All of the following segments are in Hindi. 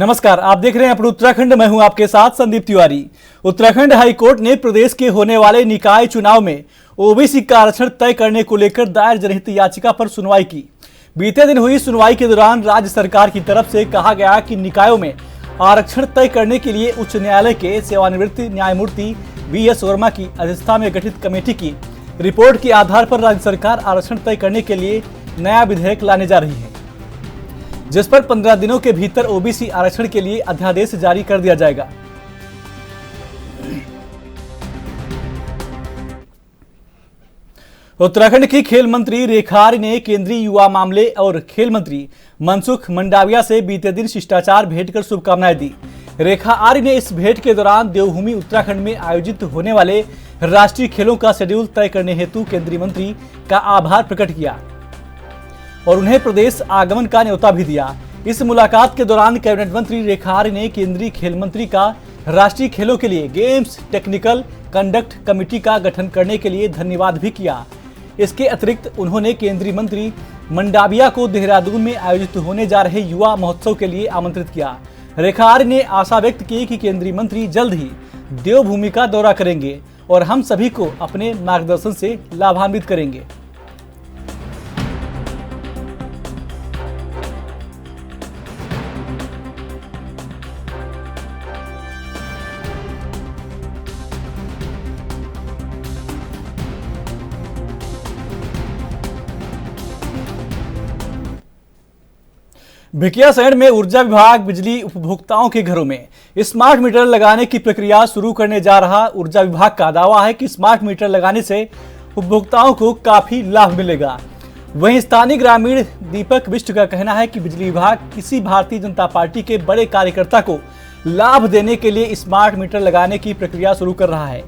नमस्कार, आप देख रहे हैं अपने उत्तराखंड। मैं हूं आपके साथ संदीप तिवारी। उत्तराखंड हाईकोर्ट ने प्रदेश के होने वाले निकाय चुनाव में ओबीसी का आरक्षण तय करने को लेकर दायर जनहित याचिका पर सुनवाई की। बीते दिन हुई सुनवाई के दौरान राज्य सरकार की तरफ से कहा गया कि निकायों में आरक्षण तय करने के लिए उच्च न्यायालय के सेवानिवृत्त न्यायमूर्ति वी.एस. वर्मा की अध्यक्षता में गठित कमेटी की रिपोर्ट के आधार पर राज्य सरकार आरक्षण तय करने के लिए नया विधेयक लाने जा रही है, जिस पर 15 दिनों के भीतर ओबीसी आरक्षण के लिए अध्यादेश जारी कर दिया जाएगा। उत्तराखंड की खेल मंत्री रेखा आर्य ने केंद्रीय युवा मामले और खेल मंत्री मनसुख मंडाविया से बीते दिन शिष्टाचार भेंट कर शुभकामनाएं दी। रेखा आर्य ने इस भेंट के दौरान देवभूमि उत्तराखंड में आयोजित होने वाले राष्ट्रीय खेलों का शेड्यूल तय करने हेतु केंद्रीय मंत्री का आभार प्रकट किया और उन्हें प्रदेश आगमन का न्योता भी दिया। इस मुलाकात के दौरान कैबिनेट मंत्री रेखा आर्य ने केंद्रीय खेल मंत्री का राष्ट्रीय खेलों के लिए गेम्स टेक्निकल कंडक्ट कमेटी का गठन करने के लिए धन्यवाद भी किया। इसके अतिरिक्त उन्होंने केंद्रीय मंत्री मंडाविया को देहरादून में आयोजित होने जा रहे युवा महोत्सव के लिए आमंत्रित किया। रेखा आर्य ने आशा व्यक्त की कि केंद्रीय मंत्री जल्द ही देवभूमि का दौरा करेंगे और हम सभी को अपने मार्गदर्शन से लाभान्वित करेंगे। भिकियासैंण में ऊर्जा विभाग बिजली उपभोक्ताओं के घरों में स्मार्ट मीटर लगाने की प्रक्रिया शुरू करने जा रहा। ऊर्जा विभाग का दावा है कि स्मार्ट मीटर लगाने से उपभोक्ताओं को काफी लाभ मिलेगा। वहीं स्थानीय ग्रामीण दीपक बिष्ट का कहना है कि बिजली विभाग किसी भारतीय जनता पार्टी के बड़े कार्यकर्ता को लाभ देने के लिए स्मार्ट मीटर लगाने की प्रक्रिया शुरू कर रहा है।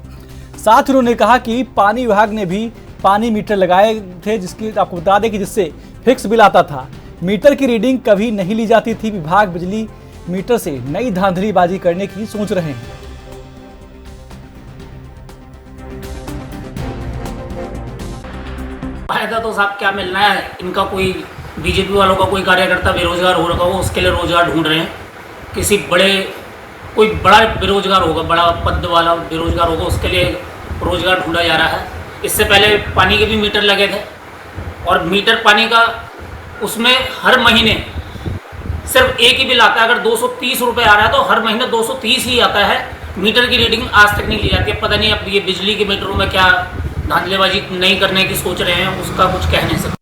साथ ही उन्होंने कहा कि पानी विभाग ने भी पानी मीटर लगाए थे, जिसकी आपको बता दें कि जिससे फिक्स बिल आता था। मीटर की रीडिंग कभी नहीं ली जाती थी। विभाग बिजली मीटर से नई धांधलीबाजी करने की सोच रहे हैं। फायदा तो साहब क्या मिलना है इनका, कोई बीजेपी वालों का कोई कार्यकर्ता बेरोजगार हो रखा हो, उसके लिए रोजगार ढूंढ रहे हैं। किसी कोई बड़ा बेरोजगार होगा, बड़ा पद वाला बेरोजगार होगा, उसके लिए रोजगार ढूंढा जा रहा है। इससे पहले पानी के भी मीटर लगे थे और मीटर पानी का उसमें हर महीने सिर्फ एक ही बिल आता है। अगर 230 रुपये आ रहा है तो हर महीने 230 ही आता है। मीटर की रीडिंग आज तक नहीं ली जाती है। पता नहीं अब ये बिजली के मीटरों में क्या धांधलेबाजी नहीं करने की सोच रहे हैं, उसका कुछ कह नहीं सकते।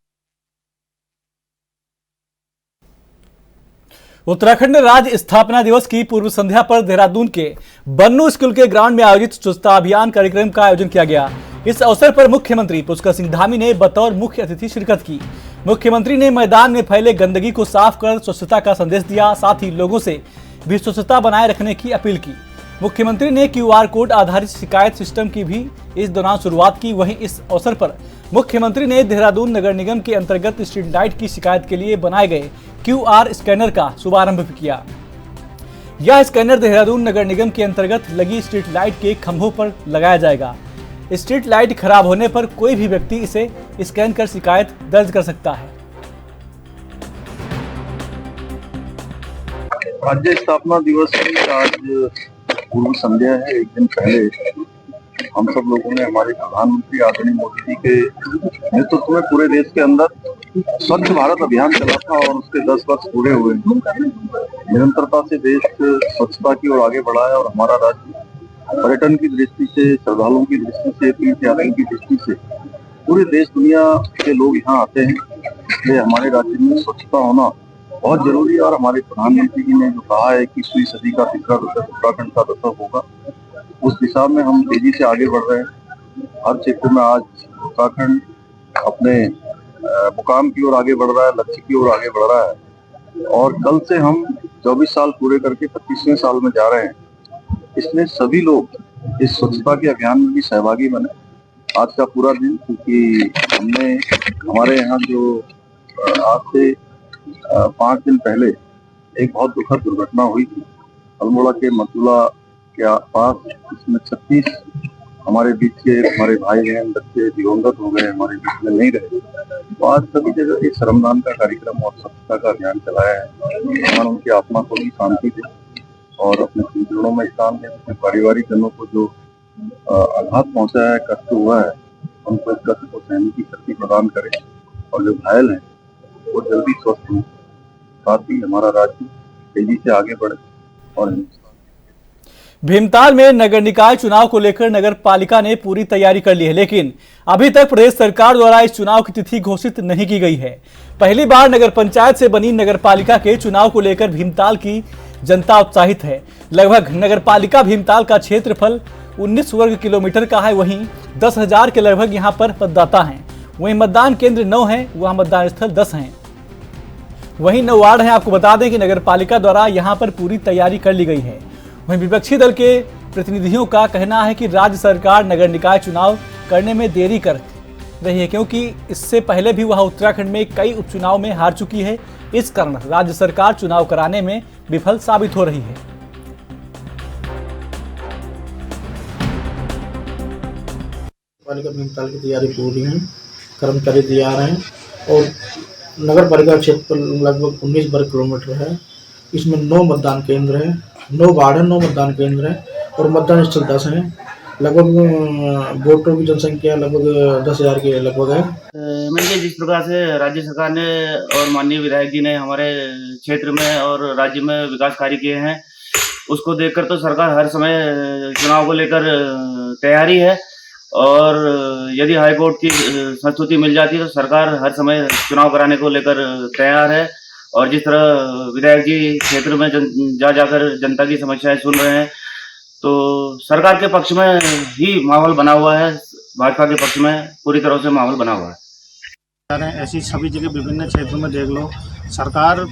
उत्तराखंड राज्य स्थापना दिवस की पूर्व संध्या पर देहरादून के बन्नू स्कूल के ग्राउंड में आयोजित स्वच्छता अभियान कार्यक्रम का आयोजन किया गया। इस अवसर पर मुख्यमंत्री पुष्कर सिंह धामी ने बतौर मुख्य अतिथि शिरकत की। मुख्यमंत्री ने मैदान में फैले गंदगी को साफ कर स्वच्छता का संदेश दिया। साथ ही लोगों से भी स्वच्छता बनाए रखने की अपील की। मुख्यमंत्री ने QR कोड आधारित शिकायत सिस्टम की भी इस दौरान शुरुआत की। वहीं इस अवसर पर मुख्यमंत्री ने देहरादून नगर निगम के अंतर्गत स्ट्रीट लाइट की शिकायत के लिए बनाए गए QR स्कैनर का शुभारंभ भी किया। यह स्कैनर देहरादून नगर निगम के अंतर्गत लगी स्ट्रीट लाइट के खंभों पर लगाया जाएगा। स्ट्रीट लाइट खराब होने पर कोई भी व्यक्ति इसे स्कैन कर शिकायत दर्ज कर सकता है। राज्य स्थापना दिवस की आज पूर्व संध्या है। एक दिन पहले हम सब लोगों ने हमारे प्रधानमंत्री आदरणीय मोदी जी के नेतृत्व में पूरे देश के अंदर स्वच्छ भारत अभियान चला था और उसके 10 वर्ष पूरे हुए। निरंतरता से देश स्वच्छता की ओर आगे बढ़ा है और हमारा राज्य पर्यटन की दृष्टि से, श्रद्धालुओं की दृष्टि से, तीर्थ यात्रा की दृष्टि से पूरे देश दुनिया के लोग यहाँ आते हैं। इसलिए हमारे राज्य में स्वच्छता होना बहुत जरूरी है और हमारे प्रधानमंत्री जी ने जो कहा है कि 21वीं सदी का तीसरा दशक उत्तराखंड का दशक होगा, उस दिशा में हम तेजी से आगे बढ़ रहे हैं। हर क्षेत्र में आज उत्तराखंड अपने मुकाम की ओर आगे बढ़ रहा है, लक्ष्य की ओर आगे बढ़ रहा है और कल से हम 24 साल पूरे करके 25वें साल में जा रहे हैं। इसलिए सभी लोग इस स्वच्छता के अभियान में भी सहभागी बने। आज का पूरा दिन, क्योंकि हमने हमारे यहाँ जो आज से 5 दिन पहले एक बहुत दुखद दुर्घटना हुई थी अल्मोड़ा के मतुला के पास, इसमें 36 हमारे बीच के हमारे भाई बहन बच्चे दिवंगत हो गए, हमारे बीच में नहीं रहे। तो आज सभी जगह एक श्रमदान का कार्यक्रम और स्वच्छता का अभियान चलाया है। भगवान उनकी आत्मा को भी शांति दे और अपने परिजनों में स्थान दे। अपने पारिवारिक जनों को जो आघात पहुंचा है, कष्ट हुआ है, उनको इस कष्ट को सहने की शक्ति प्रदान करे और जो घायल हैं वो जल्दी स्वस्थ हों। साथ ही हमारा राज्य तेजी से आगे बढ़े और भीमताल में नगर निकाय चुनाव को लेकर नगर पालिका ने पूरी तैयारी कर ली है, लेकिन अभी तक प्रदेश सरकार द्वारा इस चुनाव की तिथि घोषित नहीं की गई है। पहली बार नगर पंचायत से बनी नगर पालिका के चुनाव को लेकर भीमताल की जनता उत्साहित है। लगभग नगर पालिका भीमताल का क्षेत्रफल 19 वर्ग किलोमीटर का है। वहीं 10,000 के लगभग यहाँ पर मतदाता हैं। वहीं मतदान केंद्र 9 हैं, वहाँ मतदान स्थल 10 हैं। वहीं 9 वार्ड हैं। आपको बता दें कि नगर पालिका द्वारा यहाँ पर पूरी तैयारी कर ली गई है। वहीं विपक्षी दल के प्रतिनिधियों का कहना है कि राज्य सरकार नगर निकाय चुनाव करने में देरी कर रही है, क्योंकि इससे पहले भी वह उत्तराखंड में कई उपचुनाव में हार चुकी है। इस कारण राज्य सरकार चुनाव कराने में विफल साबित हो रही है। पालिका भीमताल की तैयारी पूरी है, कर्मचारी तैयार हैं और नगर पालिका क्षेत्र लगभग 19 वर्ग किलोमीटर है। इसमें 9 मतदान केंद्र हैं, 9 वार्ड हैं, 9 मतदान केंद्र हैं और मतदान स्थल 10 हैं। लगभग वोटरों की जनसंख्या लगभग 10,000 के लगभग है। मैं जिस प्रकार से राज्य सरकार ने और माननीय विधायक जी ने हमारे क्षेत्र में और राज्य में विकास कार्य किए हैं, उसको देखकर तो सरकार हर समय चुनाव को लेकर तैयारी है और यदि हाईकोर्ट की संस्तुति मिल जाती है तो सरकार हर समय चुनाव कराने को लेकर तैयार है। और जिस तरह विधायक जी क्षेत्र में जाकर जनता की समस्याएं सुन रहे हैं, तो सरकार के पक्ष में ही माहौल बना हुआ है, भाजपा के पक्ष में पूरी तरह से माहौल बना हुआ है। ऐसी सभी जगह विभिन्न क्षेत्रों में देख लो, सरकार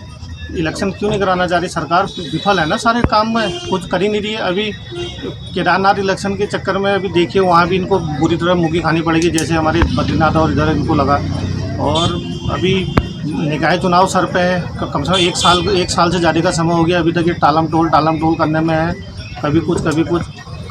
इलेक्शन क्यों नहीं कराना चाह रही? सरकार विफल है ना सारे काम में, कुछ कर ही नहीं रही है। अभी केदारनाथ इलेक्शन के चक्कर में अभी देखिए वहाँ भी इनको बुरी तरह मुँह की खानी पड़ेगी, जैसे हमारे बद्रीनाथ और इधर इनको लगा। और अभी निकाय चुनाव सर पे है, कम से कम एक साल से ज़्यादा का समय हो गया, अभी तक ये टालम टोल करने में है। कभी कुछ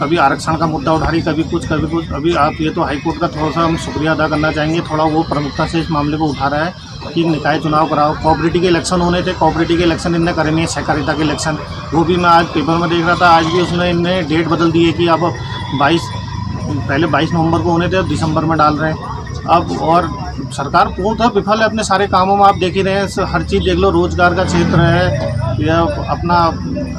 कभी आरक्षण का मुद्दा उठा रही, कभी कुछ। अभी आप ये तो हाईकोर्ट का थोड़ा सा हम शुक्रिया अदा करना चाहेंगे, थोड़ा वो प्रमुखता से इस मामले को उठा रहा है कि निकाय चुनाव कराओ। कोऑपरेटिव के इलेक्शन होने थे, कोऑपरेटिव के इलेक्शन इनने करे नहीं है, सहकारिता के इलेक्शन। वो भी मैं आज पेपर में देख रहा था, आज भी उसमें इनने डेट बदल दी है कि अब 22 नवंबर को होने थे, अब दिसंबर में डाल रहे हैं। अब और सरकार पूर्णतः विफल है अपने सारे कामों में। आप देख ही रहे हैं, हर चीज़ देख लो, रोजगार का क्षेत्र है या अपना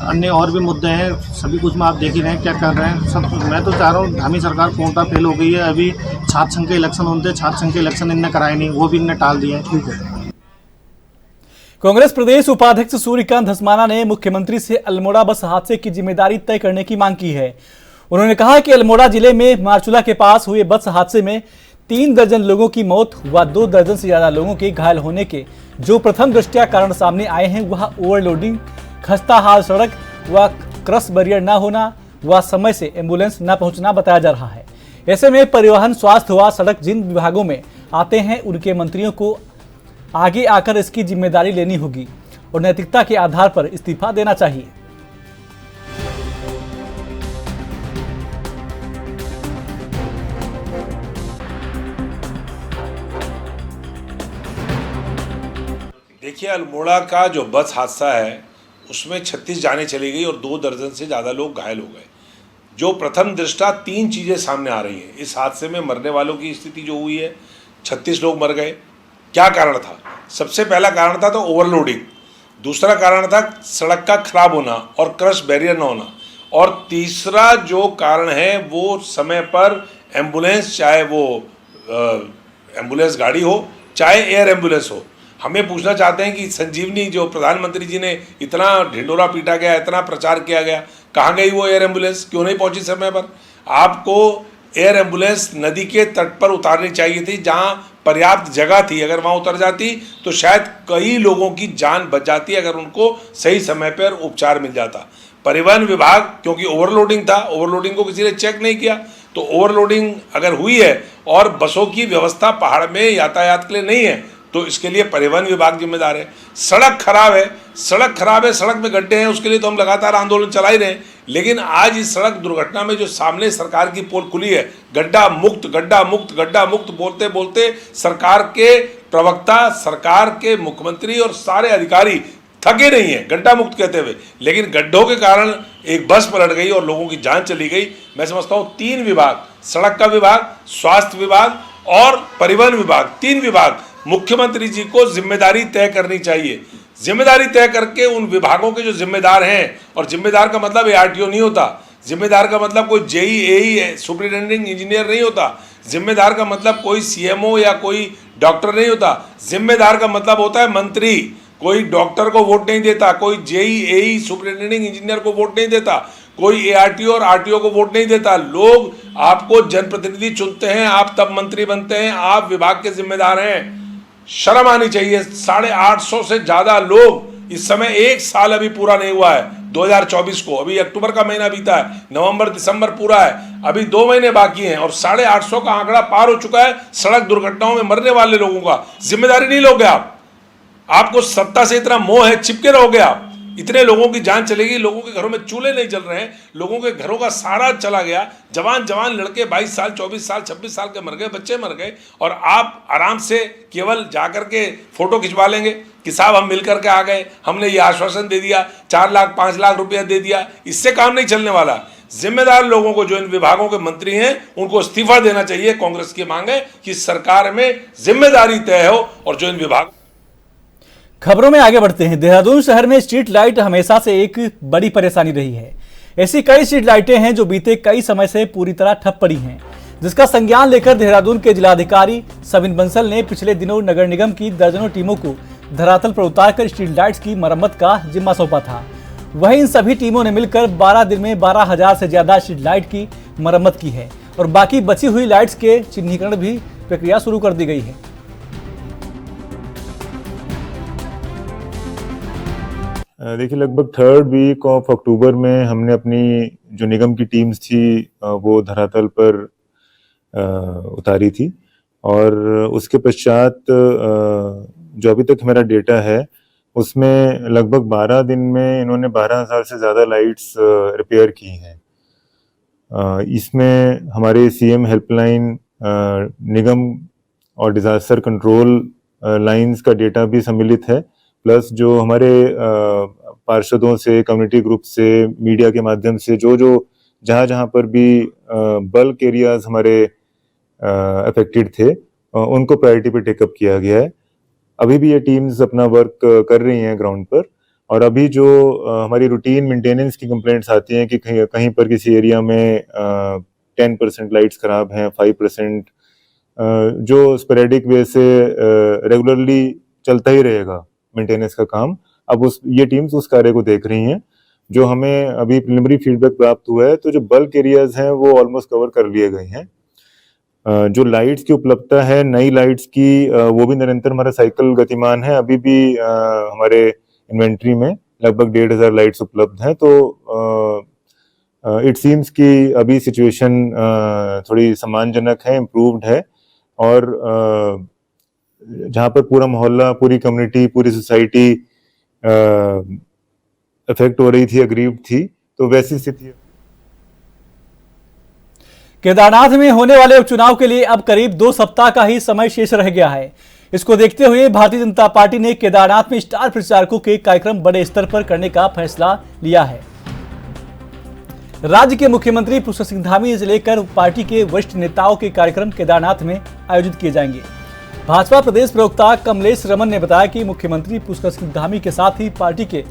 अन्य और भी मुद्दे हैं, सभी कुछ में आप देख ही रहे हैं क्या कर रहे हैं सब। मैं तो चाह रहा हूँ धामी सरकार पूर्णतः फेल हो गई है। अभी छात्र संघ के इलेक्शन होते हैं, छात्र संघ के इलेक्शन इनने कराए नहीं, वो भी इनने टाल दिए हैं। ठीक है। कांग्रेस प्रदेश उपाध्यक्ष सूर्यकांत धस्माना ने मुख्यमंत्री से अल्मोड़ा बस हादसे की जिम्मेदारी तय करने की मांग की है। उन्होंने कहा कि अल्मोड़ा जिले में मारचूला के पास हुए बस हादसे में 3 दर्जन लोगों की मौत व 2 दर्जन से ज्यादा लोगों के घायल होने के जो प्रथम दृष्टया कारण सामने आए हैं, वह ओवरलोडिंग, खस्ता हाल सड़क व क्रॉस बैरियर न होना व समय से एम्बुलेंस न पहुंचना बताया जा रहा है। ऐसे में परिवहन, स्वास्थ्य व सड़क जिन विभागों में आते हैं, उनके मंत्रियों को आगे आकर इसकी जिम्मेदारी लेनी होगी और नैतिकता के आधार पर इस्तीफा देना चाहिए। देखिए, अल्मोड़ा का जो बस हादसा है उसमें 36 जानें चली गई और 2 दर्जन से ज़्यादा लोग घायल हो गए। जो प्रथम दृष्टा 3 चीज़ें सामने आ रही हैं। इस हादसे में मरने वालों की स्थिति जो हुई है, 36 लोग मर गए। क्या कारण था? सबसे पहला कारण था तो ओवरलोडिंग, दूसरा कारण था सड़क का खराब होना और क्रश बैरियर न होना, और तीसरा जो कारण है वो समय पर एम्बुलेंस, चाहे वो एम्बुलेंस गाड़ी हो चाहे एयर एम्बुलेंस हो। हमें पूछना चाहते हैं कि संजीवनी जो प्रधानमंत्री जी ने इतना ढिंडोरा पीटा गया, इतना प्रचार किया गया, कहाँ गई वो एयर एम्बुलेंस? क्यों नहीं पहुंची समय पर? आपको एयर एम्बुलेंस नदी के तट पर उतारनी चाहिए थी, जहां पर्याप्त जगह थी। अगर वहां उतर जाती तो शायद कई लोगों की जान बच जाती, अगर उनको सही समय पर उपचार मिल जाता। परिवहन विभाग, क्योंकि ओवरलोडिंग था, ओवरलोडिंग को किसी ने चेक नहीं किया, तो ओवरलोडिंग अगर हुई है और बसों की व्यवस्था पहाड़ में यातायात के लिए नहीं है, तो इसके लिए परिवहन विभाग जिम्मेदार है। सड़क खराब है, सड़क में गड्ढे हैं, उसके लिए तो हम लगातार आंदोलन चला ही रहे हैं। लेकिन आज इस सड़क दुर्घटना में जो सामने सरकार की पोल खुली है, गड्ढा मुक्त बोलते बोलते सरकार के प्रवक्ता, सरकार के मुख्यमंत्री और सारे अधिकारी थके नहीं है गड्ढा मुक्त कहते हुए। लेकिन गड्ढों के कारण एक बस पलट गई और लोगों की जान चली गई। मैं समझता हूँ 3 विभाग, सड़क का विभाग, स्वास्थ्य विभाग और परिवहन विभाग, 3 विभाग, मुख्यमंत्री जी को जिम्मेदारी तय करनी चाहिए। जिम्मेदारी तय करके उन विभागों के जो जिम्मेदार हैं, और जिम्मेदार का मतलब ARTO नहीं होता, जिम्मेदार का मतलब कोई JE AE सुपरिटेंडिंग इंजीनियर नहीं होता, जिम्मेदार का मतलब कोई CMO या कोई डॉक्टर नहीं होता। जिम्मेदार का मतलब होता है मंत्री। कोई डॉक्टर को वोट नहीं देता, कोई JE AE सुपरिटेंडिंग इंजीनियर को वोट नहीं देता, कोई ARTO और RTO को वोट नहीं देता। लोग आपको जनप्रतिनिधि चुनते हैं, आप तब मंत्री बनते हैं, आप विभाग के जिम्मेदार हैं। शर्म आनी चाहिए। 850 से ज्यादा लोग इस समय, 1 साल अभी पूरा नहीं हुआ है 2024 को, अभी अक्टूबर का महीना बीता है, नवंबर दिसंबर पूरा है, अभी 2 महीने बाकी हैं और 850 का आंकड़ा पार हो चुका है सड़क दुर्घटनाओं में मरने वाले लोगों का। जिम्मेदारी नहीं लोगे आपको सत्ता से इतना मोह है, चिपके रहोगे आप। इतने लोगों की जान चलेगी, लोगों के घरों में चूल्हे नहीं जल रहे हैं, लोगों के घरों का सारा चला गया। जवान लड़के 22 साल, 24 साल, 26 साल के मर गए, बच्चे मर गए, और आप आराम से केवल जाकर के फोटो खिंचवा लेंगे कि साहब हम मिलकर के आ गए, हमने ये आश्वासन दे दिया, 4 लाख 5 लाख रुपया दे दिया। इससे काम नहीं चलने वाला। जिम्मेदार लोगों को, जो इन विभागों के मंत्री हैं, उनको इस्तीफा देना चाहिए। कांग्रेस की मांग है कि सरकार में जिम्मेदारी तय हो और जो इन विभाग। खबरों में आगे बढ़ते हैं। देहरादून शहर में स्ट्रीट लाइट हमेशा से एक बड़ी परेशानी रही है। ऐसी कई स्ट्रीट लाइटें हैं जो बीते कई समय से पूरी तरह ठप पड़ी हैं, जिसका संज्ञान लेकर देहरादून के जिलाधिकारी सविन बंसल ने पिछले दिनों नगर निगम की दर्जनों टीमों को धरातल पर उतारकर स्ट्रीट लाइट्स की मरम्मत का जिम्मा सौंपा था। वहीं इन सभी टीमों ने मिलकर 12 दिन में 12,000 से ज्यादा स्ट्रीट लाइट की मरम्मत की है और बाकी बची हुई लाइट्स के चिन्हीकरण भी प्रक्रिया शुरू कर दी गई है। देखिए, लगभग 3rd वीक ऑफ अक्टूबर में हमने अपनी जो निगम की टीम्स थी वो धरातल पर उतारी थी, और उसके पश्चात जो अभी तक मेरा डेटा है उसमें लगभग 12 दिन में इन्होंने 12,000 से ज़्यादा लाइट्स रिपेयर की हैं। इसमें हमारे CM हेल्पलाइन, निगम और डिज़ास्टर कंट्रोल लाइंस का डेटा भी सम्मिलित है, प्लस जो हमारे पार्षदों से, कम्युनिटी ग्रुप से, मीडिया के माध्यम से जो जहाँ पर भी बल्क एरियाज हमारे अफेक्टेड थे उनको प्रायोरिटी पे टेकअप किया गया है। अभी भी ये टीम्स अपना वर्क कर रही हैं ग्राउंड पर, और अभी जो हमारी रूटीन मेंटेनेंस की कंप्लेंट्स आती हैं कि कहीं पर किसी एरिया में 10% लाइट्स खराब हैं, 5%, जो स्पोरेडिक वे से रेगुलरली चलता ही रहेगा मेंटेनेंस का काम, अब ये टीम्स उस कार्य को देख रही हैं। जो हमें अभी प्रिलिमिनरी फीडबैक प्राप्त हुआ है, तो जो बल्क एरियाज हैं वो ऑलमोस्ट कवर कर लिए गए हैं। जो लाइट्स की उपलब्धता है, नई लाइट्स की, वो भी निरंतर हमारा साइकिल गतिमान है। अभी भी हमारे इन्वेंट्री में लगभग 1,500 लाइट्स उपलब्ध हैं। तो इट सीम्स कि अभी सिचुएशन थोड़ी सम्मानजनक है, इम्प्रूव्ड है, और जहाँ पर पूरा मोहल्ला, पूरी कम्युनिटी, पूरी सोसाइटी इफेक्ट हो रही थी, अग्रीव्ड थी, तो वैसी स्थिति है। केदारनाथ में होने वाले उपचुनाव के लिए अब करीब 2 सप्ताह का ही समय शेष रह गया है। इसको देखते हुए भारतीय जनता पार्टी ने केदारनाथ में स्टार प्रचारकों के कार्यक्रम बड़े स्तर पर करने का फैसला लिया है। राज्य के मुख्यमंत्री पुष्कर सिंह धामी से लेकर पार्टी के वरिष्ठ नेताओं के कार्यक्रम केदारनाथ में आयोजित किए जाएंगे। भाजपा प्रदेश प्रवक्ता कमलेश रमन ने बताया कि मुख्यमंत्री पुष्कर सिंह धामी के साथ ही पार्टी के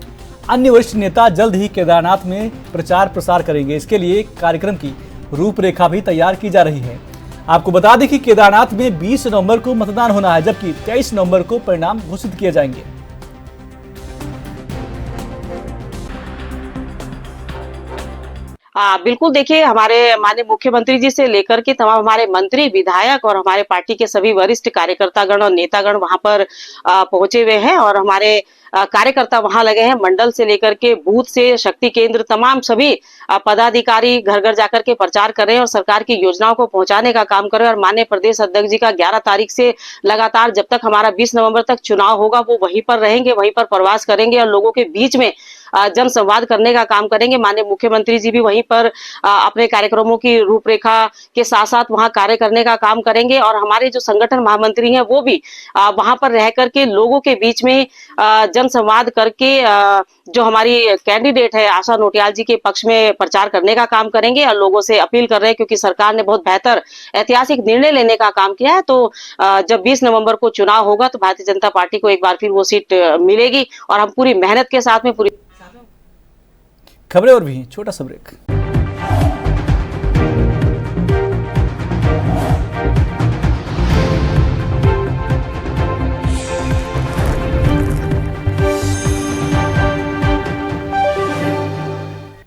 अन्य वरिष्ठ नेता जल्द ही केदारनाथ में प्रचार प्रसार करेंगे। इसके लिए कार्यक्रम की रूपरेखा भी तैयार की जा रही है। आपको बता दें कि केदारनाथ में 20 नवंबर को मतदान होना है, जबकि 23 नवंबर को परिणाम घोषित किए जाएंगे। बिल्कुल देखिए, हमारे माननीय मुख्यमंत्री जी से लेकर के तमाम हमारे मंत्री, विधायक और हमारे पार्टी के सभी वरिष्ठ कार्यकर्तागण और नेतागण वहां पर पहुंचे हुए हैं और हमारे कार्यकर्ता वहां लगे हैं। मंडल से लेकर के बूथ से शक्ति केंद्र तमाम सभी पदाधिकारी घर घर जाकर के प्रचार कर रहे हैं और सरकार की योजनाओं को पहुंचाने का काम कर रहे हैं। और माननीय प्रदेश अध्यक्ष जी का 11 तारीख से लगातार जब तक हमारा 20 नवंबर तक चुनाव होगा वो वहीं पर रहेंगे, वहीं पर प्रवास करेंगे और लोगों के बीच में जन संवाद करने का काम करेंगे। माननीय मुख्यमंत्री जी भी वहीं पर अपने कार्यक्रमों की रूपरेखा के साथ साथ वहां कार्य करने का काम करेंगे और हमारे जो संगठन महामंत्री हैं वो भी वहां पर रह करके लोगों के बीच में जन संवाद करके जो हमारी कैंडिडेट है आशा नोटियाल जी के पक्ष में प्रचार करने का काम करेंगे और लोगों से अपील कर रहे हैं, क्योंकि सरकार ने बहुत बेहतर ऐतिहासिक निर्णय लेने का काम किया है। तो जब 20 नवंबर को चुनाव होगा तो भारतीय जनता पार्टी को एक बार फिर वो सीट मिलेगी और हम पूरी मेहनत के साथ में पूरी खबरें और भी छोटा सा ब्रेक।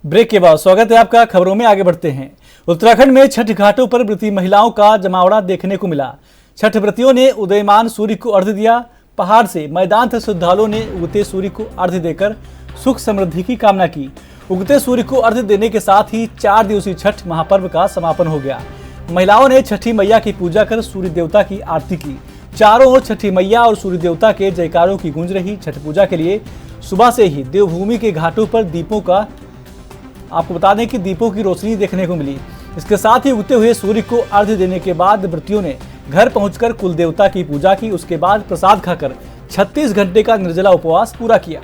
ब्रेक के बाद स्वागत है आपका। खबरों में आगे बढ़ते हैं। उत्तराखंड में छठ घाटों पर व्रती महिलाओं का जमावड़ा देखने को मिला। छठ व्रतियों ने उदयमान सूर्य को अर्घ्य दिया। पहाड़ से मैदान तक श्रद्धालुओं ने उगते सूर्य को अर्घ्य देकर सुख समृद्धि की कामना की। उगते सूर्य को अर्घ्य देने के साथ ही 4 दिवसीय छठ महापर्व का समापन हो गया। महिलाओं ने छठी मैया की पूजा कर सूर्य देवता की आरती की। चारों ओर छठी मैया और सूर्य देवता के जयकारों की गूंज रही। छठ पूजा के लिए सुबह से ही देवभूमि के घाटों पर दीपों का आपको बता दें कि दीपों की रोशनी देखने को मिली। इसके साथ ही उगते हुए सूर्य को अर्घ्य देने के बाद व्रतियों ने घर पहुंचकर कुल देवता की पूजा की। उसके बाद प्रसाद खाकर 36 घंटे का निर्जला उपवास पूरा किया।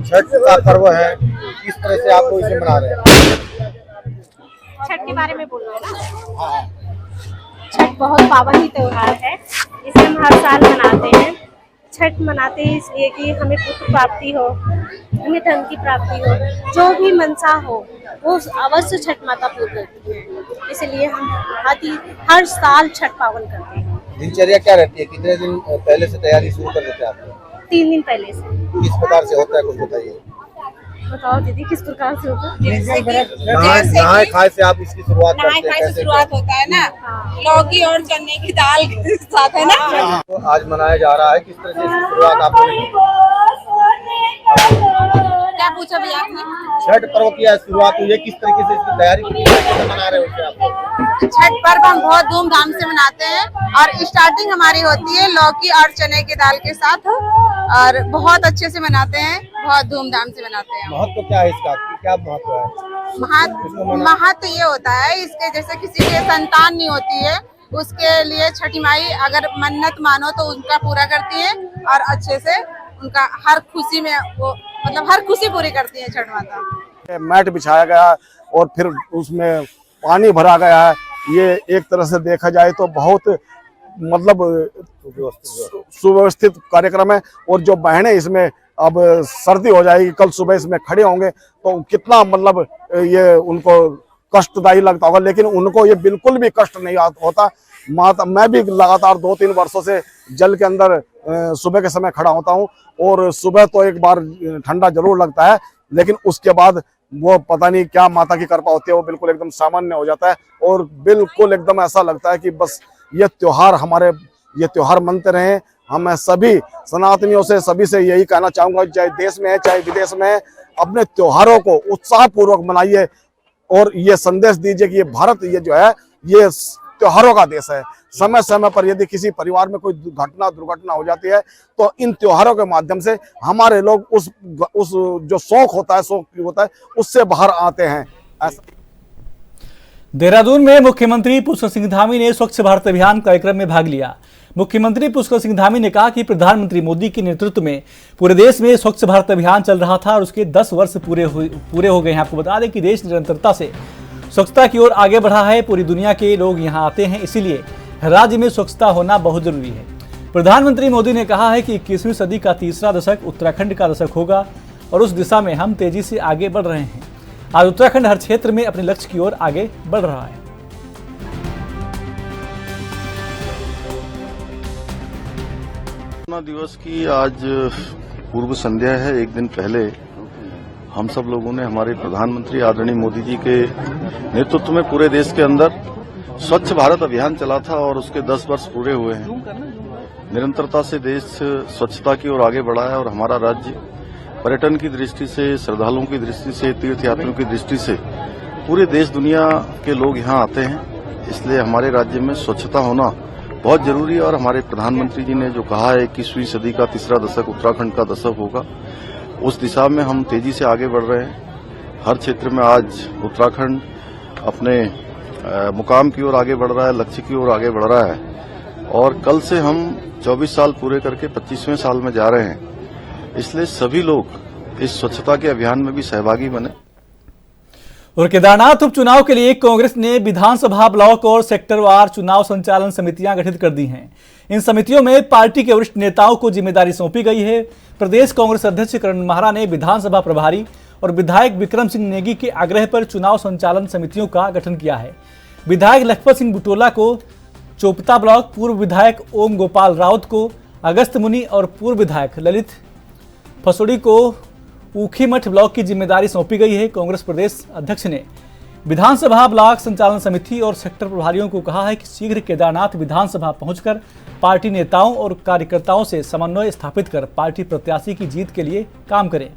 छठ का पर्व है, किस तरह से आप लोग इसे मना रहे हैं? छठ के बारे में बोल रहे हैं ना। छठ बहुत पावन ही त्योहार है, इसे हम हर साल मनाते हैं। छठ मनाते हैं इसलिए कि हमें पुत्र प्राप्ति हो, हमें धन की प्राप्ति हो, जो भी मनसा हो वो अवश्य छठ माता पूर्ण करती है। इसलिए हम हर साल छठ पावन करते हैं। दिनचर्या क्या रहती है? कितने दिन पहले से तैयारी शुरू कर देते हैं आप? 3 दिन पहले से। किस प्रकार से होता है कुछ बताइए। बताओ दीदी, किस प्रकार से होता है? नहाए खाए से आप इसकी शुरुआत करते हैं? शुरुआत होता है ना, लौकी और चने की दाल के साथ, है ना। तो आज मनाया जा रहा है, किस तरह से इसकी शुरुआत आपने की? क्या पूछा भैया आपने? छठ पर्व की शुरुआत हुई है, किस तरीके से इसकी तैयारी मना रहे हो आप? छठ पर्व हम बहुत धूमधाम से मनाते हैं और स्टार्टिंग हमारी होती है लौकी और चने की दाल के साथ और बहुत अच्छे से मनाते हैं, बहुत धूमधाम से मनाते हैं। महत्व क्या है इसका, क्या महत्व है? महत्व ये होता है इसके, जैसे किसी के संतान नहीं होती है उसके लिए छठी माई अगर मन्नत मानो तो उनका पूरा करती है और अच्छे से उनका हर खुशी में वो मतलब हर खुशी पूरी करती है छठ माता। मैट बिछाया गया और फिर उसमें पानी भरा गया है। ये एक तरह से देखा जाए तो बहुत मतलब सुव्यवस्थित कार्यक्रम है। और जो बहनें इसमें अब सर्दी हो जाएगी, कल सुबह इसमें खड़े होंगे तो कितना मतलब ये उनको कष्टदायी लगता होगा, लेकिन उनको ये बिल्कुल भी कष्ट नहीं होता। माता मैं भी लगातार 2-3 वर्षों से जल के अंदर सुबह के समय खड़ा होता हूँ और सुबह तो एक बार ठंडा जरूर लगता है, लेकिन उसके बाद वो पता नहीं क्या माता की कृपा होती है, वो बिल्कुल एकदम सामान्य हो जाता है और बिल्कुल एकदम ऐसा लगता है कि बस ये त्योहार मनते रहें। हम सभी सनातनियों से सभी से यही कहना चाहूंगा, चाहे देश में है चाहे विदेश में है, अपने त्योहारों को उत्साह पूर्वक मनाइए और ये संदेश दीजिए कि ये भारत ये जो है ये त्योहारों का देश है। समय समय पर यदि किसी परिवार में कोई दुर्घटना हो जाती है तो इन त्योहारों के माध्यम से हमारे लोग उस जो शौक होता है उससे बाहर आते हैं। देहरादून में मुख्यमंत्री पुष्कर सिंह धामी ने स्वच्छ भारत अभियान कार्यक्रम में भाग लिया। मुख्यमंत्री पुष्कर सिंह धामी ने कहा कि प्रधानमंत्री मोदी के नेतृत्व में पूरे देश में स्वच्छ भारत अभियान चल रहा था और उसके 10 वर्ष पूरे हो गए हैं। आपको बता दें कि देश निरंतरता से स्वच्छता की ओर आगे बढ़ा है। पूरी दुनिया के लोग यहाँ आते हैं, इसीलिए राज्य में स्वच्छता होना बहुत जरूरी है। प्रधानमंत्री मोदी ने कहा है कि 21वीं सदी का तीसरा दशक उत्तराखंड का दशक होगा और उस दिशा में हम तेजी से आगे बढ़ रहे हैं। आज उत्तराखंड हर क्षेत्र में अपने लक्ष्य की ओर आगे बढ़ रहा है। स्थापना दिवस की आज पूर्व संध्या है। एक दिन पहले हम सब लोगों ने हमारे प्रधानमंत्री आदरणीय मोदी जी के नेतृत्व में पूरे देश के अंदर स्वच्छ भारत अभियान चला था और उसके 10 वर्ष पूरे हुए हैं। निरंतरता से देश स्वच्छता की ओर आगे बढ़ा है और हमारा राज्य पर्यटन की दृष्टि से, श्रद्धालुओं की दृष्टि से, तीर्थयात्रियों की दृष्टि से पूरे देश दुनिया के लोग यहाँ आते हैं। इसलिए हमारे राज्य में स्वच्छता होना बहुत जरूरी है और हमारे प्रधानमंत्री जी ने जो कहा है 21वीं सदी का तीसरा दशक उत्तराखंड का दशक होगा, उस दिशा में हम तेजी से आगे बढ़ रहे हैं। हर क्षेत्र में आज उत्तराखंड अपने मुकाम की ओर आगे बढ़ रहा है, लक्ष्य की ओर आगे बढ़ रहा है और कल से हम 24 साल पूरे करके 25वें साल में जा रहे हैं। इसलिए सभी लोग इस स्वच्छता के अभियान में भी सहभागी बने। और केदारनाथ उपचुनाव के लिए कांग्रेस ने विधानसभा ब्लॉक और सेक्टरवार चुनाव संचालन समितियां गठित कर दी हैं। इन समितियों में पार्टी के वरिष्ठ नेताओं को जिम्मेदारी सौंपी गई है। प्रदेश कांग्रेस अध्यक्ष करण माहरा ने विधानसभा प्रभारी और विधायक विक्रम सिंह नेगी के आग्रह पर चुनाव संचालन समितियों का गठन किया है। विधायक लखपत सिंह बुटोला को चोपता ब्लॉक, पूर्व विधायक ओम गोपाल राउत को अगस्त मुनि और पूर्व विधायक ललित फसोड़ी को ऊखीमठ ब्लॉक की जिम्मेदारी सौंपी गई है। कांग्रेस प्रदेश अध्यक्ष ने विधानसभा ब्लॉक संचालन समिति और सेक्टर प्रभारियों को कहा है कि शीघ्र केदारनाथ विधानसभा पहुंचकर पार्टी नेताओं और कार्यकर्ताओं से समन्वय स्थापित कर पार्टी प्रत्याशी की जीत के लिए काम करें।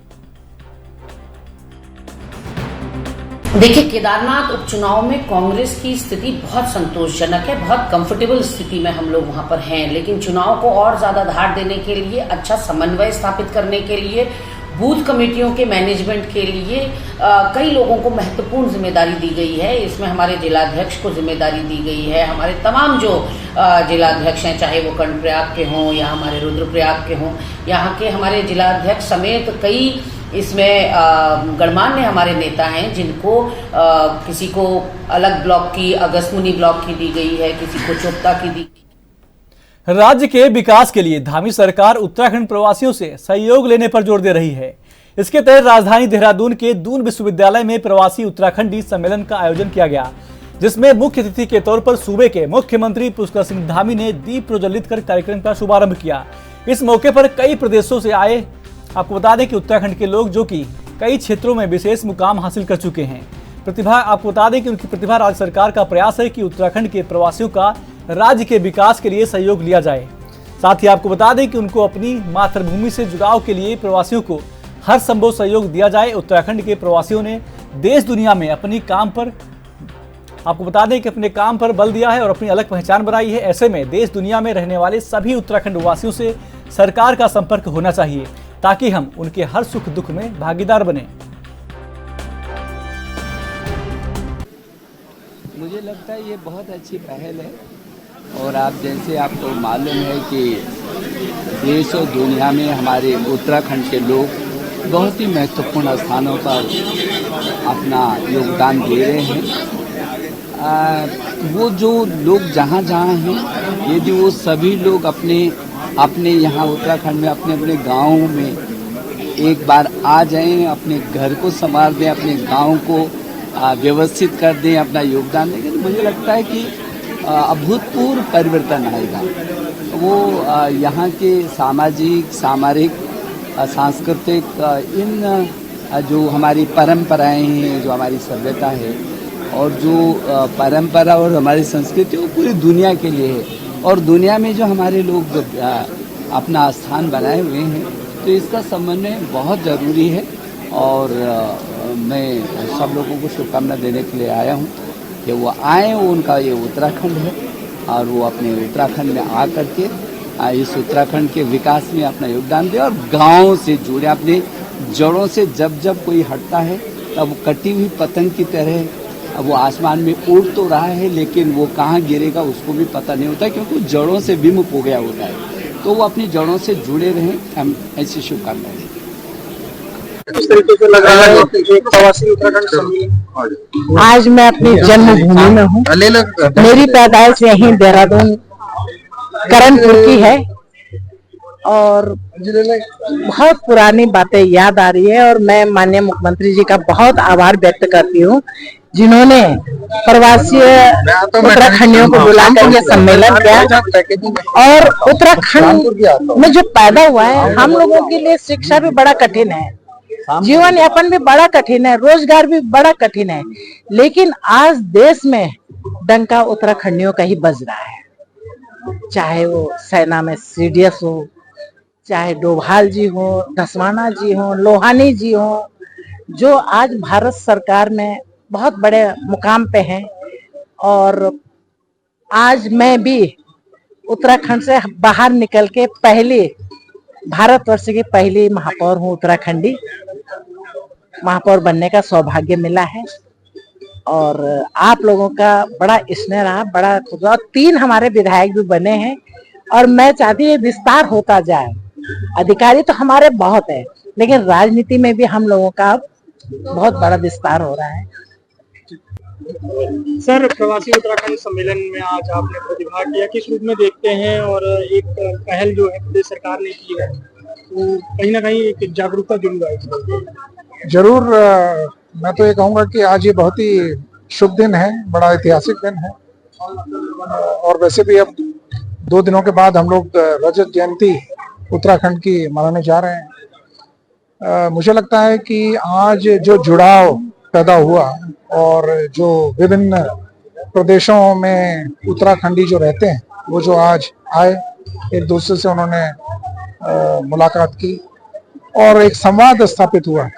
देखिए, केदारनाथ उपचुनाव में कांग्रेस की स्थिति बहुत संतोषजनक है, बहुत कंफर्टेबल स्थिति में हम लोग वहां पर हैं। लेकिन चुनाव को और ज्यादा धार देने के लिए, अच्छा समन्वय स्थापित करने के लिए, बूथ कमेटियों के मैनेजमेंट के लिए कई लोगों को महत्वपूर्ण जिम्मेदारी दी गई है। इसमें हमारे जिलाध्यक्ष को जिम्मेदारी दी गई है। हमारे तमाम जो जिलाध्यक्ष हैं, चाहे वो कर्णप्रयाग के हों या हमारे रुद्रप्रयाग के हों, यहाँ के हमारे जिलाध्यक्ष समेत कई इसमें गणमान्य हमारे नेता हैं, जिनको किसी को अलग ब्लॉक की, अगस्त मुनि ब्लॉक की दी गई है, किसी को चोपता की दी। राज्य के विकास के लिए धामी सरकार उत्तराखंड प्रवासियों से सहयोग लेने पर जोर दे रही है। इसके तहत राजधानी देहरादून के दून विश्वविद्यालय में प्रवासी उत्तराखंडी सम्मेलन का आयोजन किया गया, जिसमें मुख्य अतिथि के तौर पर सूबे के मुख्यमंत्री पुष्कर सिंह धामी ने दीप प्रज्वलित कर कार्यक्रम का शुभारंभ किया। इस मौके पर कई प्रदेशों से आए, आपको बता दें कि उत्तराखंड के लोग जो कि कई क्षेत्रों में विशेष मुकाम हासिल कर चुके हैं, आपको बता दें कि उनकी प्रतिभा राज्य सरकार का प्रयास है कि उत्तराखंड के प्रवासियों का राज्य के विकास के लिए सहयोग लिया जाए। साथ ही आपको बता दें कि उनको अपनी मातृभूमि से जुड़ाव के लिए प्रवासियों को हर संभव सहयोग दिया जाए। उत्तराखंड के प्रवासियों ने देश दुनिया में अपने काम पर बल दिया है और अपनी अलग पहचान बनाई है। ऐसे में देश दुनिया में रहने वाले सभी उत्तराखंड वासियों से सरकार का संपर्क होना चाहिए ताकि हम उनके हर सुख दुख में भागीदार बने। मुझे लगता है ये बहुत अच्छी पहल है और आप जैसे आपको मालूम है कि देश और दुनिया में हमारे उत्तराखंड के लोग बहुत ही महत्वपूर्ण स्थानों पर अपना योगदान दे रहे हैं। वो जो लोग जहाँ जहाँ हैं, यदि वो सभी लोग अपने यहाँ उत्तराखंड में अपने अपने गाँव में एक बार आ जाएं, अपने घर को संभाल दें, अपने गाँव को व्यवस्थित कर दें, अपना योगदान दें, तो मुझे लगता है कि अभूतपूर्व परिवर्तन आएगा। वो यहाँ के सामाजिक, सामरिक, सांस्कृतिक इन जो हमारी परंपराएं हैं, जो हमारी सभ्यता है और जो परंपरा और हमारी संस्कृति वो पूरी दुनिया के लिए है और दुनिया में जो हमारे लोग अपना स्थान बनाए हुए हैं, तो इसका समन्वय बहुत ज़रूरी है। और मैं सब लोगों को शुभकामना देने के लिए आया हूँ कि वो आए, उनका ये उत्तराखंड है और वो अपने उत्तराखंड में आ करके इस उत्तराखंड के विकास में अपना योगदान दे और गाँव से जुड़े, अपने जड़ों से। जब कोई हटता है तब वो कटी हुई पतंग की तरह वो आसमान में उड़ तो रहा है, लेकिन वो कहाँ गिरेगा उसको भी पता नहीं होता, क्योंकि जड़ों से विमुख हो गया होता है। तो वो अपनी जड़ों से जुड़े रहें, हम ऐसी शुभकामनाएं। किस तरीके से लगा एक प्रवासी उत्तराखंड सम्मेलन? आज मैं अपनी जन्मभूमि में हूँ। मेरी पैदाइश यहीं देहरादून करणपुर की है और बहुत पुरानी बातें याद आ रही है और मैं माननीय मुख्यमंत्री जी का बहुत आभार व्यक्त करती हूँ जिन्होंने प्रवासी उत्तराखंडियों को बुलाकर ये सम्मेलन किया। और उत्तराखंड में जो पैदा हुआ है, हम लोगों के लिए शिक्षा भी बड़ा कठिन है, जीवन यापन भी बड़ा कठिन है, रोजगार भी बड़ा कठिन है, लेकिन आज देश में डंका उत्तराखंडियों का ही बज रहा है। चाहे वो सेना में सीडीएस हो, चाहे डोभाल जी हो, धसवाना जी हो, लोहानी जी हो, जो आज भारत सरकार में बहुत बड़े मुकाम पे हैं। और आज मैं भी उत्तराखंड से बाहर निकल के पहली भारतवर्ष की पहली महापौर हूँ, उत्तराखंडी महापौर बनने का सौभाग्य मिला है। और आप लोगों का बड़ा स्नेह रहा, बड़ा खुद, 3 हमारे विधायक भी बने हैं और मैं चाहती हूँ विस्तार होता जाए। अधिकारी तो हमारे बहुत है, लेकिन राजनीति में भी हम लोगों का बहुत बड़ा विस्तार हो रहा है। सर, प्रवासी उत्तराखंड सम्मेलन में आज आपने प्रतिभाग किया, किस रूप में देखते हैं? और एक पहल जो है प्रदेश सरकार ने की है, तो कहीं ना कहीं एक जागरूकता जरूर आएगी। जरूर। मैं तो ये कहूँगा कि आज ये बहुत ही शुभ दिन है, बड़ा ऐतिहासिक दिन है। और वैसे भी अब 2 दिनों के बाद हम लोग रजत जयंती उत्तराखंड की मनाने जा रहे हैं। मुझे लगता है कि आज जो जुड़ाव पैदा हुआ और जो विभिन्न प्रदेशों में उत्तराखंडी जो रहते हैं, वो जो आज आए, एक दूसरे से उन्होंने मुलाकात की और एक संवाद स्थापित हुआ।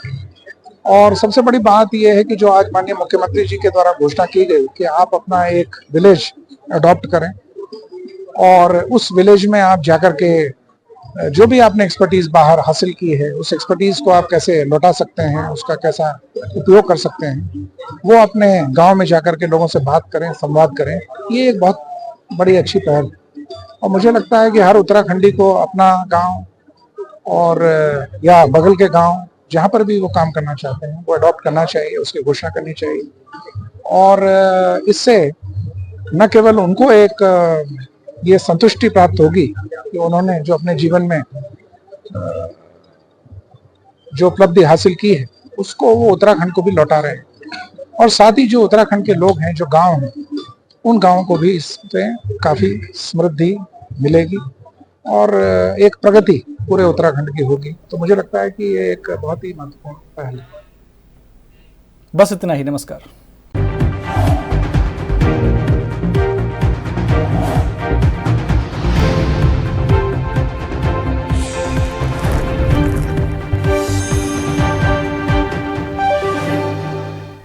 और सबसे बड़ी बात यह है कि जो आज माननीय मुख्यमंत्री जी के द्वारा घोषणा की गई कि आप अपना एक विलेज अडॉप्ट करें और उस विलेज में आप जाकर के जो भी आपने एक्सपर्टीज बाहर हासिल की है, उस एक्सपर्टीज को आप कैसे लौटा सकते हैं, उसका कैसा उपयोग कर सकते हैं, वो अपने गांव में जाकर के लोगों से बात करें, संवाद करें। ये एक बहुत बड़ी अच्छी पहल। और मुझे लगता है कि हर उत्तराखंडी को अपना गांव और या बगल के गांव जहां पर भी वो काम करना चाहते हैं वो अडॉप्ट करना चाहिए, उसकी घोषणा करनी चाहिए। और इससे न केवल उनको एक ये संतुष्टि प्राप्त होगी कि उन्होंने जो अपने जीवन में जो उपलब्धि हासिल की है उसको वो उत्तराखंड को भी लौटा रहे हैं, और साथ ही जो उत्तराखंड के लोग हैं, जो गांव हैं, उन गांवों को भी इससे काफी समृद्धि मिलेगी और एक प्रगति पूरे उत्तराखंड की होगी। तो मुझे लगता है कि ये एक बहुत ही महत्वपूर्ण पहल है। बस इतना ही। नमस्कार।